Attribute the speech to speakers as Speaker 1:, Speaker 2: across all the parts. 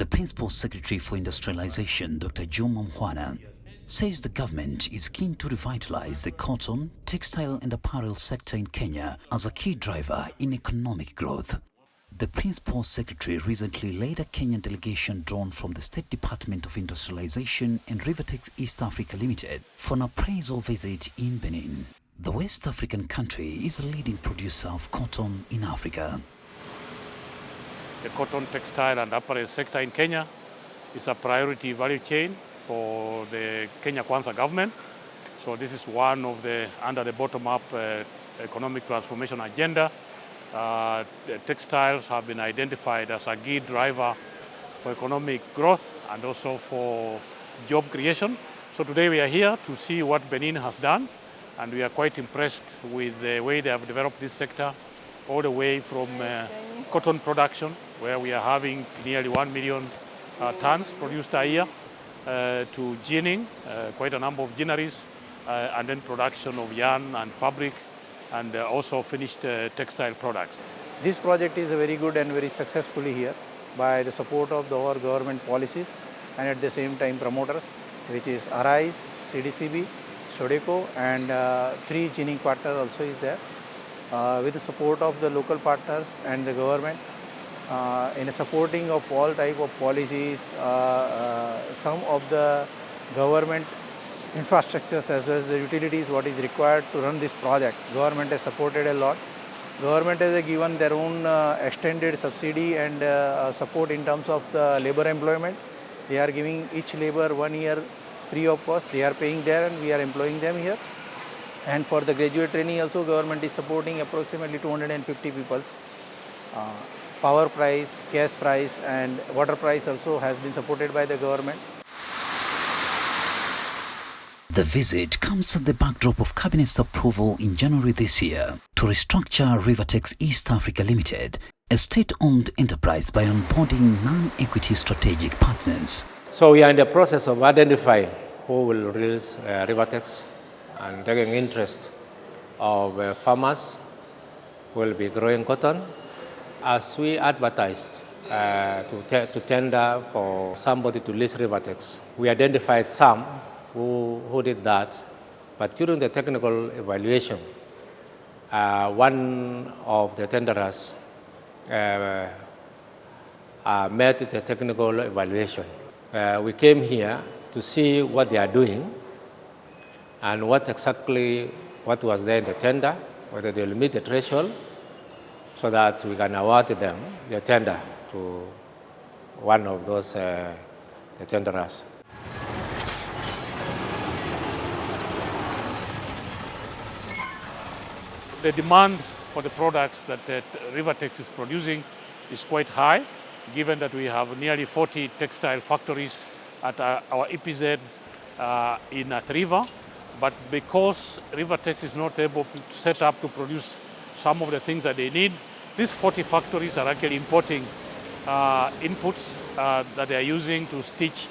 Speaker 1: The Principal Secretary for Industrialization, Dr. Juma Mwana, says the government is keen to revitalize the cotton, textile and apparel sector in Kenya as a key driver in economic growth. The Principal Secretary recently led a Kenyan delegation drawn from the State Department of Industrialization and Revitalize East Africa Limited for an appraisal visit in Benin. The West African country is a leading producer of cotton in Africa.
Speaker 2: The cotton, textile and apparel sector in Kenya is a priority value chain for the Kenya Kwanza government. So this is one of the, under the bottom-up economic transformation agenda. The textiles have been identified as a key driver for economic growth and also for job creation. So today we are here to see what Benin has done, and we are quite impressed with the way they have developed this sector, all the way from cotton production, where we are having nearly 1 million tons produced a year, to ginning, quite a number of ginneries, and then production of yarn and fabric, and also finished textile products.
Speaker 3: This project is very good and very successfully here by the support of our government policies and at the same time promoters, which is Arise, CDCB, Sodeco, and 3 ginning partners also is there. With the support of the local partners and the government, in supporting of all type of policies, some of the government infrastructures as well as the utilities what is required to run this project, government has supported a lot. Government has given their own extended subsidy and support in terms of the labor employment. They are giving each labor 1 year free of cost. They are paying there and we are employing them here. And for the graduate training also, government is supporting approximately 250 people. Power price, gas price and water price also has been supported by the government.
Speaker 1: The visit comes at the backdrop of Cabinet's approval in January this year to restructure Revitalize East Africa Limited, a state-owned enterprise, by onboarding non-equity strategic partners.
Speaker 4: So we are in the process of identifying who will release Revitalize and taking interest of farmers who will be growing cotton. As we advertised to tender for somebody to list Revitalize, we identified some who did that, but during the technical evaluation, one of the tenderers met the technical evaluation. We came here to see what they are doing and what was there in the tender, whether they will meet the threshold, so that we can award them the tender to one of those the tenderers.
Speaker 2: The demand for the products that Revitalize is producing is quite high, given that we have nearly 40 textile factories at our EPZ in Athi River. But because Revitalize is not able to set up to produce some of the things that they need, these 40 factories are actually importing inputs that they are using to stitch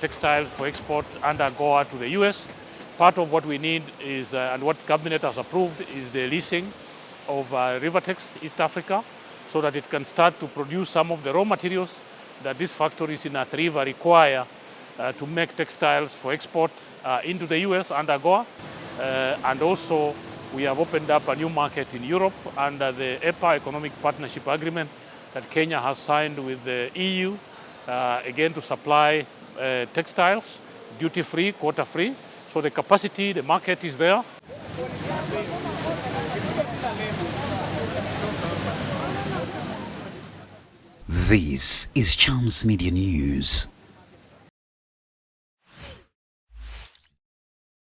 Speaker 2: textiles for export and AGOA to the US. Part of what we need is, and what Cabinet has approved, is the leasing of Revitalize East Africa, so that it can start to produce some of the raw materials that these factories in Athi River require to make textiles for export into the US and AGOA. And also, we have opened up a new market in Europe under the EPA Economic Partnership Agreement that Kenya has signed with the EU, again to supply textiles, duty-free, quota-free. So the capacity, the market is there.
Speaker 1: This is Chams Media News.